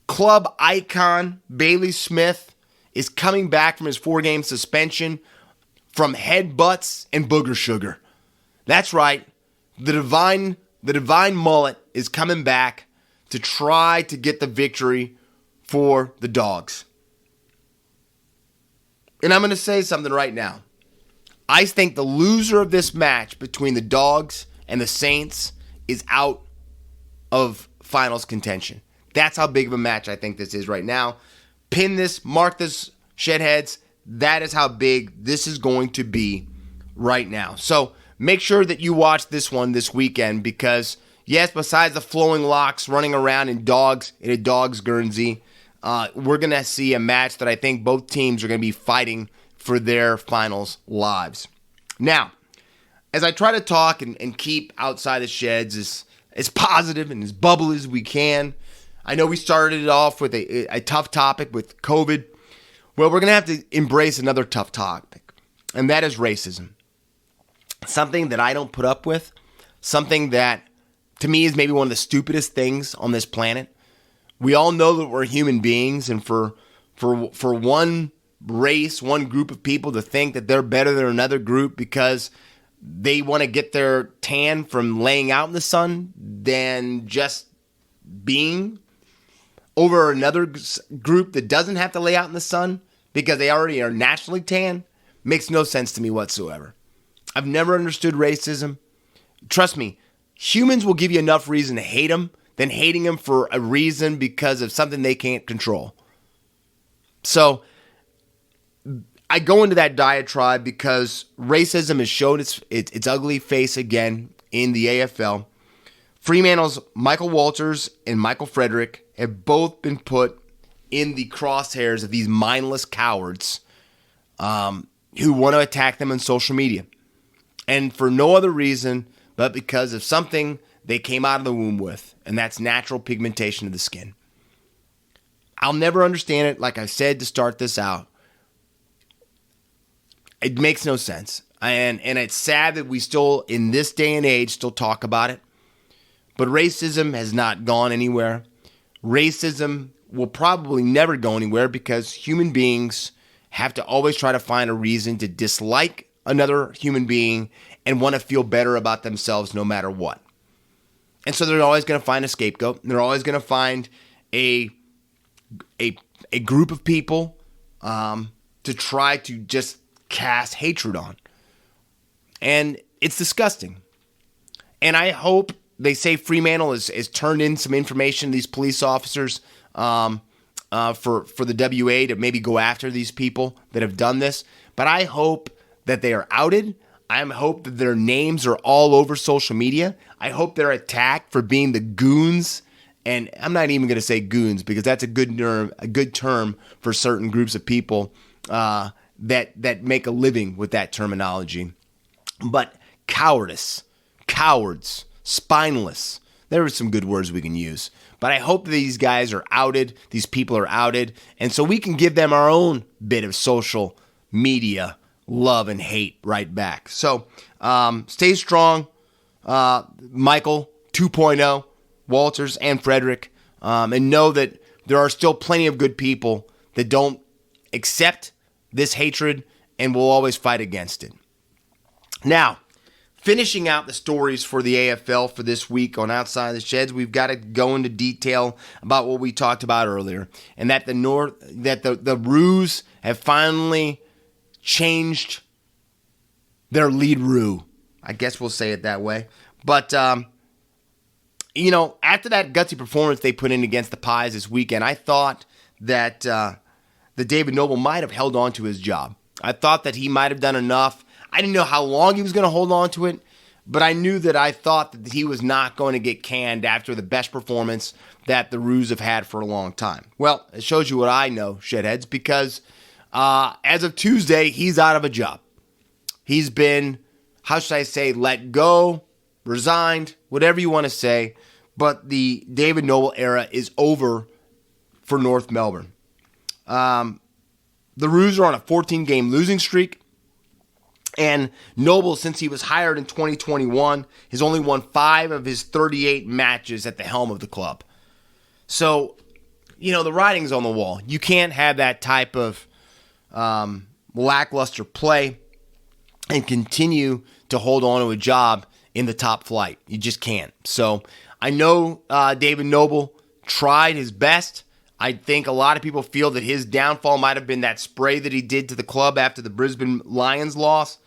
club icon Bailey Smith is coming back from his 4-game suspension from headbutts and booger sugar. That's right. The divine mullet is coming back to try to get the victory for the Dogs. And I'm going to say something right now. I think the loser of this match between the Dogs and the Saints is out of finals contention. That's how big of a match I think this is right now. Pin this, mark this, Shedheads. That is how big this is going to be right now. So make sure that you watch this one this weekend because, yes, besides the flowing locks running around in a dog's Guernsey, we're going to see a match that I think both teams are going to be fighting for their finals lives. Now, as I try to talk and keep Outside the Sheds as positive and as bubbly as we can, I know we started it off with a tough topic with COVID. Well, we're going to have to embrace another tough topic, and that is racism. Something that I don't put up with, something that to me is maybe one of the stupidest things on this planet. We all know that we're human beings, and for one race, one group of people to think that they're better than another group because they want to get their tan from laying out in the sun than just being over another group that doesn't have to lay out in the sun because they already are naturally tan, makes no sense to me whatsoever. I've never understood racism. Trust me, humans will give you enough reason to hate them than hating them for a reason because of something they can't control. So I go into that diatribe because racism has showed its ugly face again in the AFL. Fremantle's Michael Walters and Michael Frederick have both been put in the crosshairs of these mindless cowards who want to attack them on social media. And for no other reason but because of something they came out of the womb with, and that's natural pigmentation of the skin. I'll never understand it, like I said to start this out. It makes no sense. And it's sad that we still, in this day and age, still talk about it. But racism has not gone anywhere. Racism will probably never go anywhere because human beings have to always try to find a reason to dislike another human being and want to feel better about themselves no matter what. And so they're always going to find a scapegoat. They're always going to find a group of people to try to just cast hatred on. And it's disgusting. And I hope they say Fremantle has turned in some information to these police officers for the WA to maybe go after these people that have done this. But I hope that they are outed. I hope that their names are all over social media. I hope they're attacked for being the goons. And I'm not even going to say goons because that's a good term for certain groups of people that make a living with that terminology. But cowardice, cowards, spineless. There are some good words we can use. But I hope that these guys are outed, these people are outed, and so we can give them our own bit of social media love and hate right back. So stay strong, Michael 2.0, Walters and Frederick, and know that there are still plenty of good people that don't accept this hatred and will always fight against it. Now, finishing out the stories for the AFL for this week on Outside the Sheds, we've got to go into detail about what we talked about earlier, and that the Roos have finally changed their lead Roo. I guess we'll say it that way. But after that gutsy performance they put in against the Pies this weekend, I thought that David Noble might have held on to his job. I thought that he might have done enough. I didn't know how long he was going to hold on to it, but I thought that he was not going to get canned after the best performance that the Roos have had for a long time. Well, it shows you what I know, Shedheads, because as of Tuesday, he's out of a job. He's been, how should I say, let go, resigned, whatever you want to say, but the David Noble era is over for North Melbourne. The Roos are on a 14-game losing streak. And Noble, since he was hired in 2021, has only won 5 of his 38 matches at the helm of the club. So, the writing's on the wall. You can't have that type of lackluster play and continue to hold on to a job in the top flight. You just can't. So I know David Noble tried his best. I think a lot of people feel that his downfall might have been that spray that he did to the club after the Brisbane Lions loss.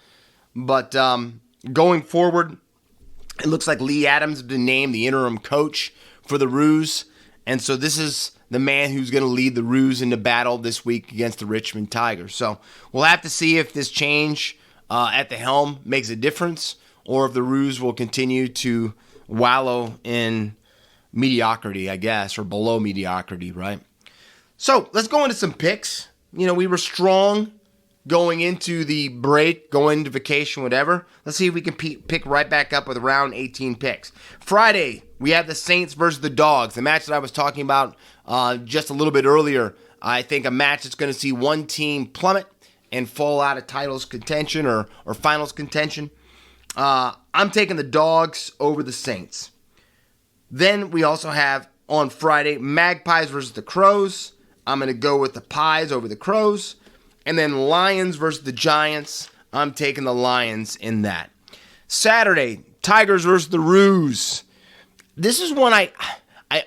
But going forward, it looks like Lee Adams has been named the interim coach for the Roos. And so this is the man who's going to lead the Roos into battle this week against the Richmond Tigers. So we'll have to see if this change at the helm makes a difference, or if the Roos will continue to wallow in mediocrity, I guess, or below mediocrity, right? So let's go into some picks. We were strong going into the break, going into vacation, whatever. Let's see if we can pick right back up with around 18 picks. Friday, we have the Saints versus the Dogs, the match that I was talking about just a little bit earlier. I think a match that's going to see one team plummet and fall out of titles contention or finals contention. I'm taking the Dogs over the Saints. Then we also have on Friday, Magpies versus the Crows. I'm going to go with the Pies over the Crows. And then Lions versus the Giants. I'm taking the Lions in that. Saturday, Tigers versus the Roos. This is one I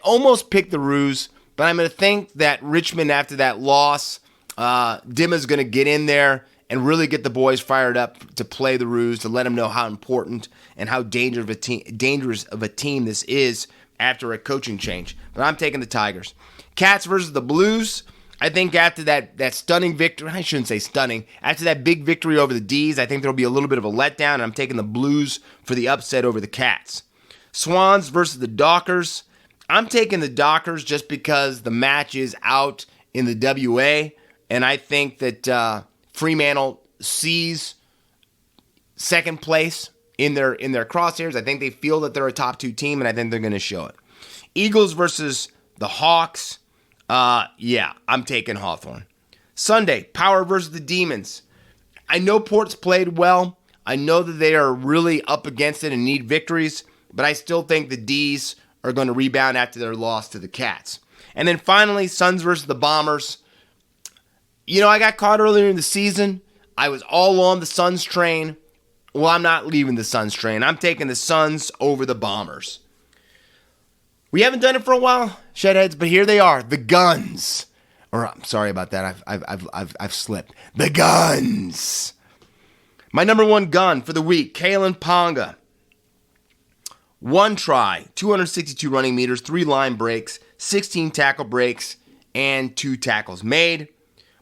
almost picked the Roos, but I'm going to think that Richmond, after that loss, Dimma's going to get in there and really get the boys fired up to play the Roos, to let them know how important and how dangerous of a team this is after a coaching change. But I'm taking the Tigers. Cats versus the Blues. I think after that stunning victory, I shouldn't say stunning, after that big victory over the D's, I think there'll be a little bit of a letdown, and I'm taking the Blues for the upset over the Cats. Swans versus the Dockers. I'm taking the Dockers just because the match is out in the WA, and I think that Fremantle sees second place in their crosshairs. I think they feel that they're a top 2 team, and I think they're going to show it. Eagles versus the Hawks. I'm taking Hawthorn. Sunday, Power versus the Demons. I know Port's played well. I know that they are really up against it and need victories, but I still think the D's are going to rebound after their loss to the Cats. And then finally, Suns versus the Bombers. I got caught earlier in the season. I was all on the Suns train. Well, I'm not leaving the Suns train. I'm taking the Suns over the Bombers. We haven't done it for a while, Shedheads, but here they are, the Guns. I'm sorry about that. I've slipped. The Guns. My number 1 gun for the week, Kalen Ponga. 1 try, 262 running meters, 3 line breaks, 16 tackle breaks, and 2 tackles made.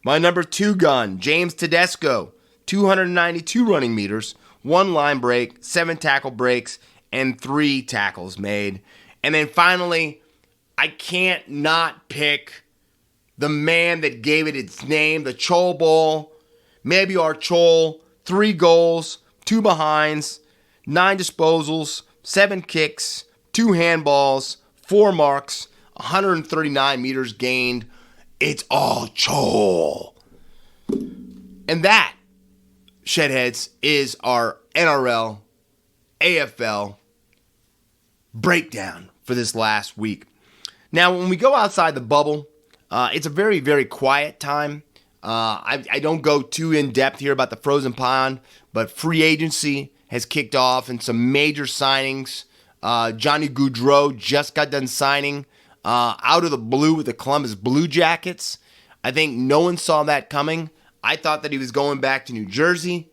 My number 2 gun, James Tedesco. 292 running meters, 1 line break, 7 tackle breaks, and 3 tackles made. And then finally, I can't not pick the man that gave it its name, the Chol Bowl. Maybe our Chol, 3 goals, 2 behinds, 9 disposals, 7 kicks, 2 handballs, 4 marks, 139 meters gained. It's all Chol. And that, Shedheads, is our NRL, AFL breakdown for this last week. Now, when we go outside the bubble, it's a very, very quiet time. I don't go too in-depth here about the frozen pond, but free agency has kicked off and some major signings. Johnny Gaudreau just got done signing out of the blue with the Columbus Blue Jackets. I think no one saw that coming. I thought that he was going back to New Jersey,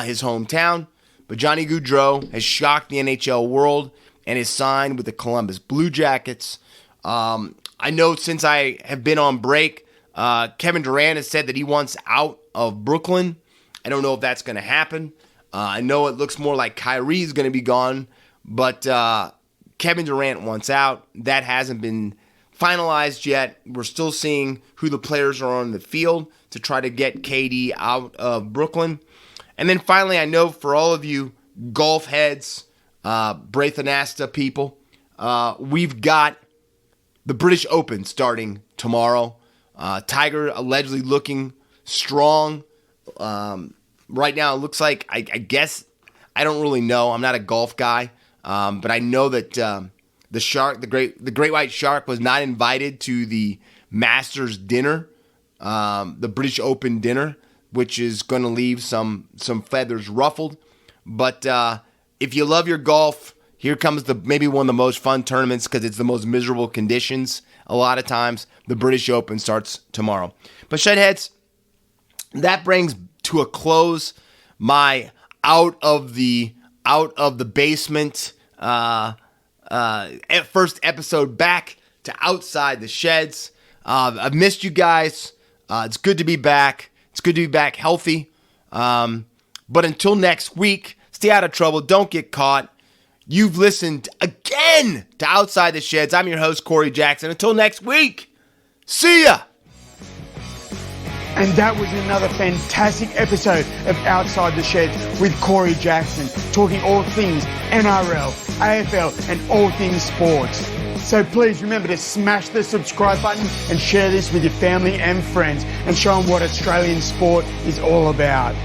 his hometown, but Johnny Gaudreau has shocked the NHL world and is signed with the Columbus Blue Jackets. I know since I have been on break, Kevin Durant has said that he wants out of Brooklyn. I don't know if that's going to happen. I know it looks more like Kyrie's going to be gone, but Kevin Durant wants out. That hasn't been finalized yet. We're still seeing who the players are on the field to try to get KD out of Brooklyn. And then finally, I know for all of you golf heads, Braithenasta people, we've got the British Open starting tomorrow. Tiger allegedly looking strong. Right now, it looks like, I guess, I don't really know. I'm not a golf guy, but I know that the shark, the great white shark, was not invited to the Masters dinner, the British Open dinner, which is going to leave some feathers ruffled. But if you love your golf, here comes maybe one of the most fun tournaments because it's the most miserable conditions. A lot of times, the British Open starts tomorrow. But Shedheads, that brings to a close my out of the basement first episode back to Outside the Sheds. I've missed you guys. It's good to be back. It's good to be back healthy. But until next week, stay out of trouble. Don't get caught. You've listened again to Outside the Sheds. I'm your host, Corey Jackson. Until next week, see ya! And that was another fantastic episode of Outside the Sheds with Corey Jackson, talking all things NRL, AFL, and all things sports. So please remember to smash the subscribe button and share this with your family and friends and show them what Australian sport is all about.